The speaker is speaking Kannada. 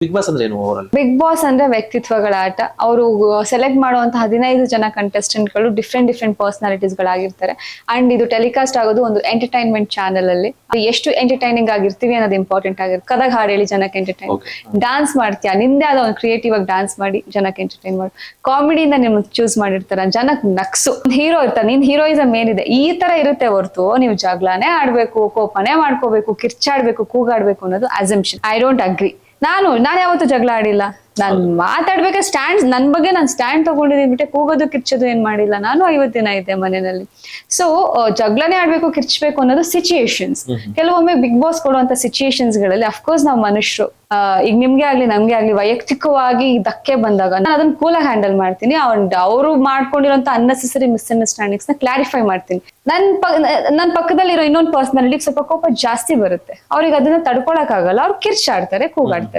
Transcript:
ಬಿಗ್ ಬಾಸ್ ಅಂದ್ರೆ ಏನು ಓವರ್ ಬಿಗ್ ಬಾಸ್ ಅಂದ್ರೆ ವ್ಯಕ್ತಿತ್ವಗಳ ಆಟ. ಅವರು ಸೆಲೆಕ್ಟ್ ಮಾಡುವಂತ 15 ಜನ ಕಂಟೆಸ್ಟೆಂಟ್ ಗಳು ಡಿಫ್ರೆಂಟ್ ಪರ್ಸನಾಲಿಟೀಸ್ ಗಳಾಗಿರ್ತಾರೆ. ಅಂಡ್ ಇದು ಟೆಲಿಕಾಸ್ಟ್ ಆಗೋದು ಒಂದು ಎಂಟರ್ಟೈನ್ಮೆಂಟ್ ಚಾನೆಲ್ ಅಲ್ಲಿ. ಎಷ್ಟು ಎಂಟರ್ಟೈನಿಂಗ್ ಆಗಿರ್ತೀವಿ ಅನ್ನೋದು ಇಂಪಾರ್ಟೆಂಟ್ ಆಗಿರುತ್ತೆ. ಕದಾಗ ಹಾಡು ಹೇಳಿ ಜನಕ್ಕೆ ಎಂಟರ್ಟೈನ್, ಡಾನ್ಸ್ ಮಾಡ್ತೀಯಾ ನಿಂದೆ ಆದ ಒಂದು ಕ್ರಿಯೇಟಿವ್ ಆಗಿ ಡಾನ್ಸ್ ಮಾಡಿ ಜನಕ್ಕೆ ಎಂಟರ್ಟೈನ್ ಮಾಡಿ, ಕಾಮಿಡಿಯಿಂದ ನಿಮ್ ಚೂಸ್ ಮಾಡಿರ್ತಾರ, ಜನಕ್ ನಕ್ಸು ಹೀರೋ ಇರ್ತಾರೆ, ನಿನ್ ಹೀರೋಯಿಸಮ್ ಏನಿದೆ ಈ ತರ ಇರುತ್ತೆ ಹೊರತು ನೀವು ಜಗಳಾನೇ ಆಡ್ಬೇಕು, ಕೋಪನೇ ಮಾಡ್ಕೋಬೇಕು, ಕಿರ್ಚಾಡ್ಬೇಕು, ಕೂಗಾಡ್ಬೇಕು ಅನ್ನೋದು ಅಸಂಪ್ಷನ್. I don't agree. ನಾನು ಯಾವತ್ತೂ ಜಗಳ ಆಡಿಲ್ಲ. ನಾನ್ ಮಾತಾಡ್ಬೇಕಾದ್ರೆ ಸ್ಟ್ಯಾಂಡ್, ನನ್ ಬಗ್ಗೆ ನಾನು ಸ್ಟ್ಯಾಂಡ್ ತಗೊಂಡಿದ್ದೀನಿ ಬಿಟ್ಟೆ ಕೂಗೋದು ಕಿರ್ಚೋದು ಏನ್ ಮಾಡಿಲ್ಲ. ನಾನು 50 ದಿನ ಇದ್ದೆ ಮನೆಯಲ್ಲಿ. ಸೊ ಜಗಳನೇ ಆಡ್ಬೇಕು, ಕಿರ್ಚ್ಬೇಕು ಅನ್ನೋದು ಸಿಚುಯೇಷನ್ಸ್. ಕೆಲವೊಮ್ಮೆ ಬಿಗ್ ಬಾಸ್ ಕೊಡುವಂತ ಸಿಚುಯೇಷನ್ಸ್ ಗಳಲ್ಲಿ ಅಫ್ಕೋರ್ಸ್ ನಾವು ಮನುಷ್ಯರು, ಈಗ ನಿಮ್ಗೆ ಆಗ್ಲಿ ನಮ್ಗೆ ಆಗ್ಲಿ ವೈಯಕ್ತಿಕವಾಗಿ ಧಕ್ಕೆ ಬಂದಾಗ ನಾನು ಅದನ್ನ ಕೂಲಾಗಿ ಹ್ಯಾಂಡಲ್ ಮಾಡ್ತೀನಿ. ಅವರು ಮಾಡ್ಕೊಂಡಿರೋಂತ ಅನ್ನೆಸೆಸರಿ ಮಿಸ್ಅಂಡರ್ಸ್ಟ್ಯಾಂಡಿಂಗ್ಸ್ ನ ಕ್ಲಾರಿಫೈ ಮಾಡ್ತೀನಿ. ನನ್ ಪಕ್ಕದಲ್ಲಿರೋ ಇನ್ನೊಂದು ಪರ್ಸನಾಲಿಟಿ ಸ್ವಲ್ಪ ಕೋಪ ಜಾಸ್ತಿ ಬರುತ್ತೆ, ಅವ್ರಿಗೆ ಅದನ್ನ ತಡ್ಕೊಳಕ್ ಆಗಲ್ಲ, ಅವ್ರು ಕಿರ್ಚಾಡ್ತಾರೆ, ಕೂಗಾಡ್ತಾರೆ.